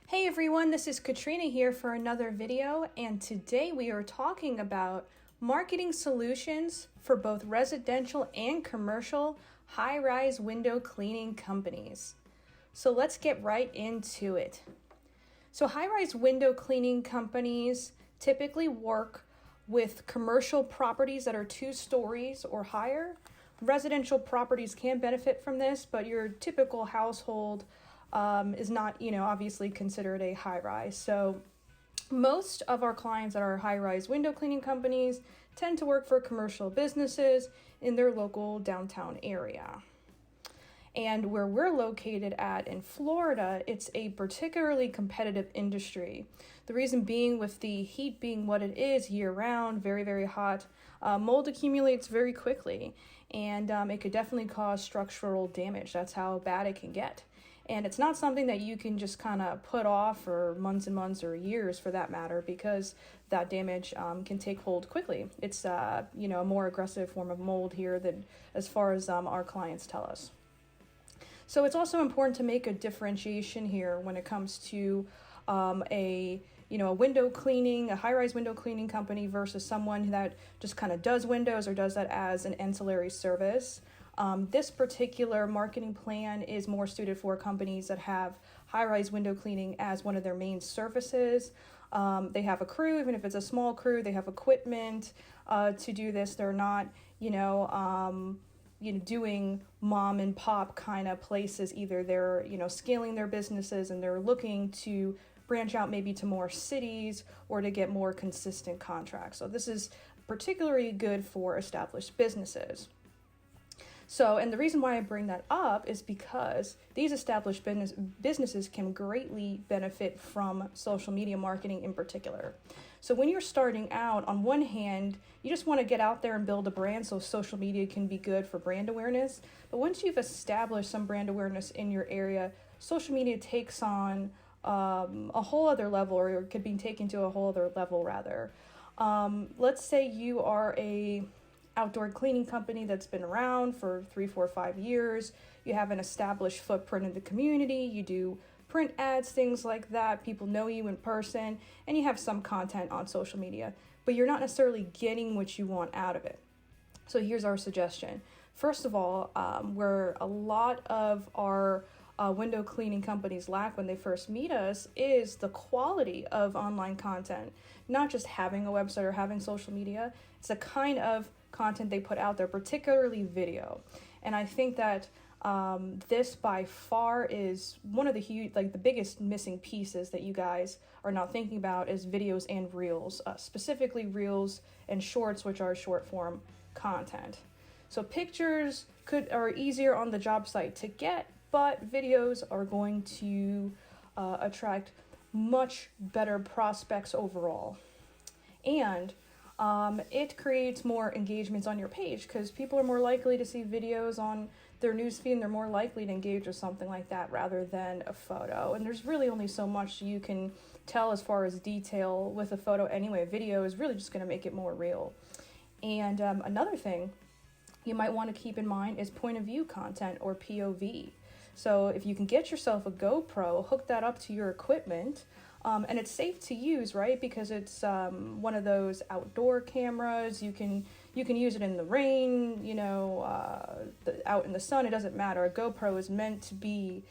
Hey everyone, this is Katrina here for another video, and today we are talking about marketing solutions for both residential and commercial high-rise window cleaning companies. So let's get right into it. So high-rise window cleaning companies typically work with commercial properties that are 2 stories or higher. Residential properties can benefit from this, but your typical household is not, obviously considered a high-rise. So most of our clients that are high-rise window cleaning companies tend to work for commercial businesses in their local downtown area. And where we're located at in Florida, it's a particularly competitive industry. The reason being, with the heat being what it is year-round, very, very hot, mold accumulates very quickly, and it could definitely cause structural damage. That's how bad it can get. And it's not something that you can just kind of put off for months and months or years, for that matter, because that damage can take hold quickly. It's a more aggressive form of mold here than as far as our clients tell us. So it's also important to make a differentiation here when it comes to a window cleaning, a high-rise window cleaning company versus someone that just kind of does windows or does that as an ancillary service. This particular marketing plan is more suited for companies that have high-rise window cleaning as one of their main services. They have a crew, even if it's a small crew, they have equipment to do this. They're not, doing mom and pop kind of places either. They're, scaling their businesses, and they're looking to branch out maybe to more cities or to get more consistent contracts. So this is particularly good for established businesses. So, and the reason why I bring that up is because these established businesses can greatly benefit from social media marketing in particular. So when you're starting out, on one hand, you just want to get out there and build a brand, so social media can be good for brand awareness. But once you've established some brand awareness in your area, social media takes on a whole other level, or could be taken to a whole other level rather. Let's say you are a outdoor cleaning company that's been around for 3, 4, 5 years. You have an established footprint in the community. You do print ads, things like that. People know you in person, and you have some content on social media, but you're not necessarily getting what you want out of it. So here's our suggestion. First of all, where a lot of our window cleaning companies lack when they first meet us is the quality of online content. Not just having a website or having social media, it's the kind of content they put out there, particularly video. And I think that this by far is one of the biggest missing pieces that you guys are not thinking about is videos and reels, specifically reels and shorts, which are short form content. So pictures are easier on the job site to get, but videos are going to attract much better prospects overall. And it creates more engagements on your page because people are more likely to see videos on their newsfeed, and they're more likely to engage with something like that rather than a photo. And there's really only so much you can tell as far as detail with a photo anyway. A video is really just going to make it more real. And another thing you might want to keep in mind is point of view content, or POV. So if you can get yourself a GoPro, hook that up to your equipment, and it's safe to use, right? Because it's one of those outdoor cameras. You can use it in the rain, out in the sun. It doesn't matter. A GoPro is meant to be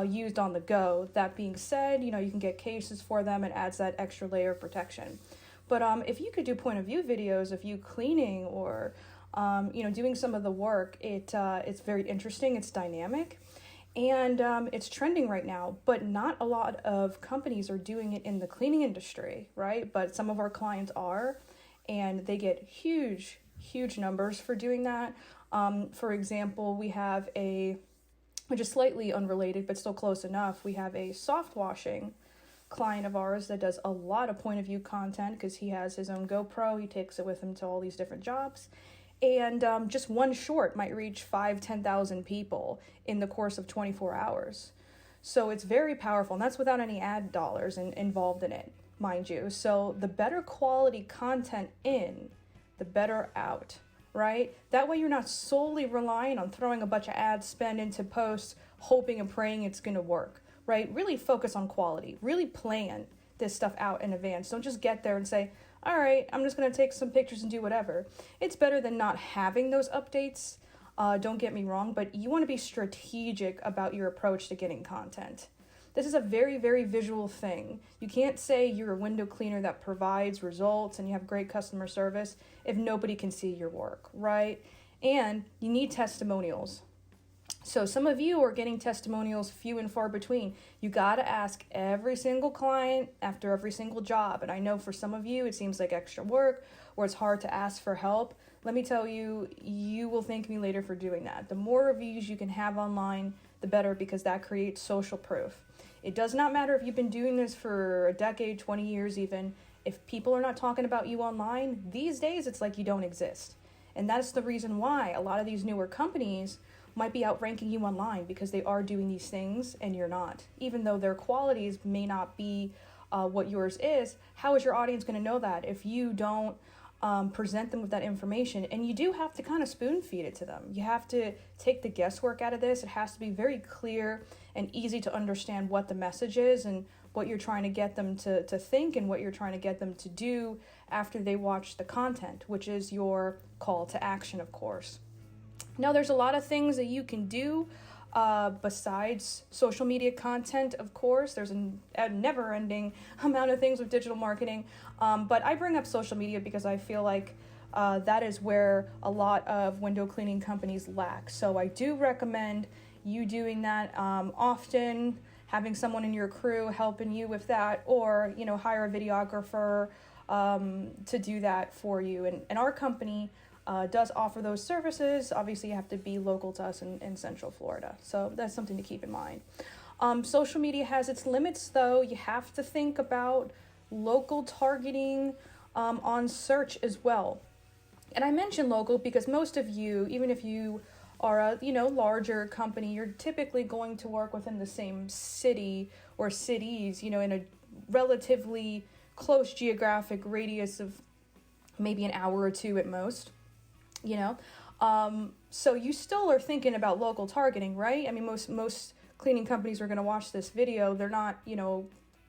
used on the go. That being said, you can get cases for them. It adds that extra layer of protection. But if you could do point of view videos of you cleaning or doing some of the work, it's very interesting. It's dynamic. And it's trending right now, but not a lot of companies are doing it in the cleaning industry, right? But some of our clients are, and they get huge numbers for doing that. For example, we have which is slightly unrelated, but still close enough, we have a soft washing client of ours that does a lot of point of view content because he has his own GoPro. He takes it with him to all these different jobs. And just one short might reach 5,000-10,000 people in the course of 24 hours. So it's very powerful, and that's without any ad dollars involved in it, mind you. So the better quality content in, the better out, right? That way you're not solely relying on throwing a bunch of ad spend into posts, hoping and praying it's going to work. right? Really focus on quality, really plan this stuff out in advance. Don't just get there and say, all right, I'm just going to take some pictures and do whatever. It's better than not having those updates. Don't get me wrong, but you want to be strategic about your approach to getting content. This is a very, very visual thing. You can't say you're a window cleaner that provides results and you have great customer service if nobody can see your work, right? And you need testimonials. So some of you are getting testimonials few and far between. You got to ask every single client after every single job. And I know for some of you, it seems like extra work or it's hard to ask for help. Let me tell you, you will thank me later for doing that. The more reviews you can have online, the better, because that creates social proof. It does not matter if you've been doing this for a decade, 20 years even. If people are not talking about you online, these days it's like you don't exist. And that's the reason why a lot of these newer companies might be outranking you online, because they are doing these things and you're not. Even though their qualities may not be what yours is, how is your audience going to know that if you don't present them with that information? And you do have to kind of spoon feed it to them. You have to take the guesswork out of this. It has to be very clear and easy to understand what the message is and what you're trying to get them to think and what you're trying to get them to do after they watch the content, which is your call to action, of course. Now, there's a lot of things that you can do besides social media content, of course. There's a never-ending amount of things with digital marketing, but I bring up social media because I feel like that is where a lot of window cleaning companies lack. So I do recommend you doing that often, having someone in your crew helping you with that, or hire a videographer to do that for you. And our company does offer those services. Obviously, you have to be local to us in Central Florida. So that's something to keep in mind. Social media has its limits, though. You have to think about local targeting on search as well. And I mention local because most of you, even if you are a larger company, you're typically going to work within the same city or cities, in a relatively close geographic radius of maybe an hour or two at most. So you still are thinking about local targeting, right? I mean, most cleaning companies are going to watch this video. They're not,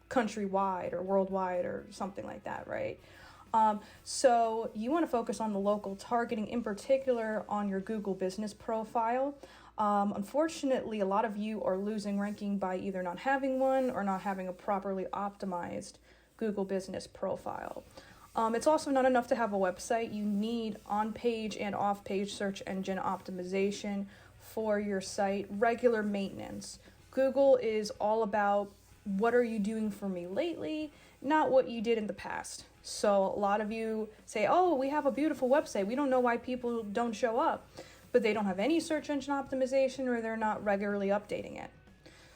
countrywide or worldwide or something like that, right? So you want to focus on the local targeting, in particular on your Google business profile. Unfortunately, a lot of you are losing ranking by either not having one or not having a properly optimized Google business profile. It's also not enough to have a website. You need on-page and off-page search engine optimization for your site, regular maintenance. Google is all about what are you doing for me lately, not what you did in the past. So a lot of you say, oh, we have a beautiful website. We don't know why people don't show up, but they don't have any search engine optimization or they're not regularly updating it.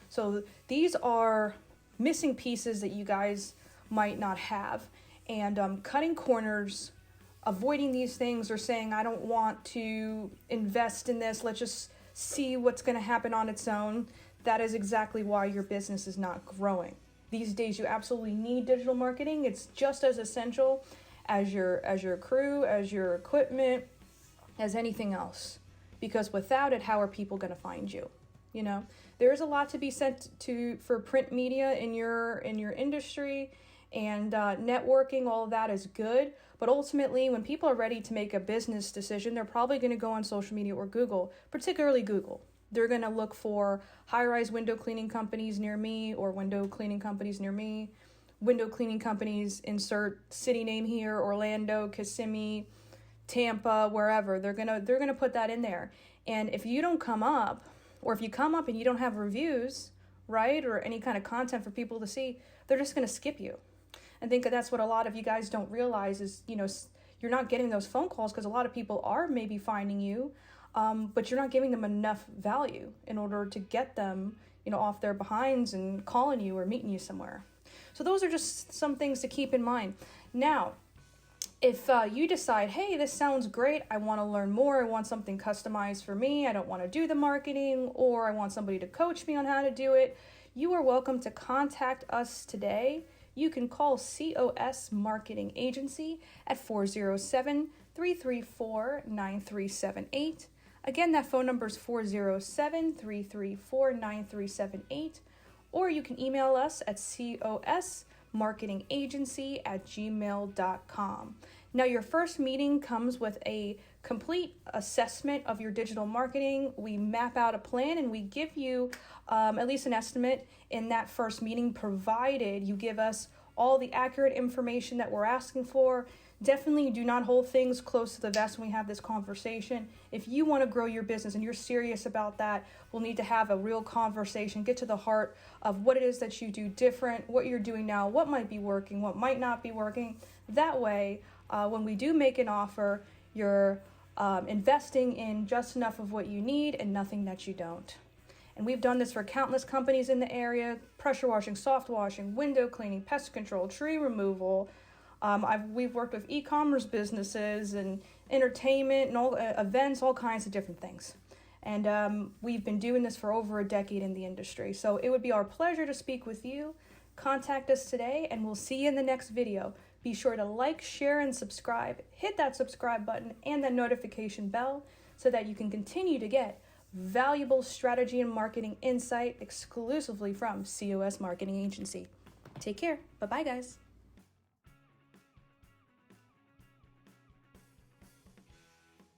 So these are missing pieces that you guys might not have. And cutting corners, avoiding these things, or saying, I don't want to invest in this, let's just see what's going to happen on its own, that is exactly why your business is not growing. These days, you absolutely need digital marketing. It's just as essential as your crew, as your equipment, as anything else. Because without it, how are people going to find you? There is a lot to be said for print media in your industry. And networking, all of that is good. But ultimately, when people are ready to make a business decision, they're probably going to go on social media or Google, particularly Google. They're going to look for high-rise window cleaning companies near me or window cleaning companies near me. Window cleaning companies, insert city name here, Orlando, Kissimmee, Tampa, wherever. They're gonna put that in there. And if you don't come up, or if you come up and you don't have reviews, right, or any kind of content for people to see, they're just going to skip you. I think that's what a lot of you guys don't realize is, you're not getting those phone calls because a lot of people are maybe finding you, but you're not giving them enough value in order to get them, off their behinds and calling you or meeting you somewhere. So those are just some things to keep in mind. Now, if you decide, hey, this sounds great, I want to learn more, I want something customized for me, I don't want to do the marketing, or I want somebody to coach me on how to do it, you are welcome to contact us today. You can call COSMarketing Agency at 407-334-9378. Again, that phone number is 407-334-9378. or you can email us at COSMarketingAgency@gmail.com. Now, your first meeting comes with a complete assessment of your digital marketing. We map out a plan and we give you at least an estimate in that first meeting, provided you give us all the accurate information that we're asking for. Definitely do not hold things close to the vest when we have this conversation. If you want to grow your business and you're serious about that, we'll need to have a real conversation, get to the heart of what it is that you do different, what you're doing now, what might be working, what might not be working. That way, when we do make an offer, you're investing in just enough of what you need and nothing that you don't. And we've done this for countless companies in the area: pressure washing, soft washing, window cleaning, pest control, tree removal. We've worked with e-commerce businesses and entertainment and all events, all kinds of different things. And we've been doing this for over a decade in the industry. So it would be our pleasure to speak with you. Contact us today and we'll see you in the next video. Be sure to like, share, and subscribe. Hit that subscribe button and that notification bell so that you can continue to get valuable strategy and marketing insight exclusively from COS Marketing Agency. Take care. Bye-bye, guys.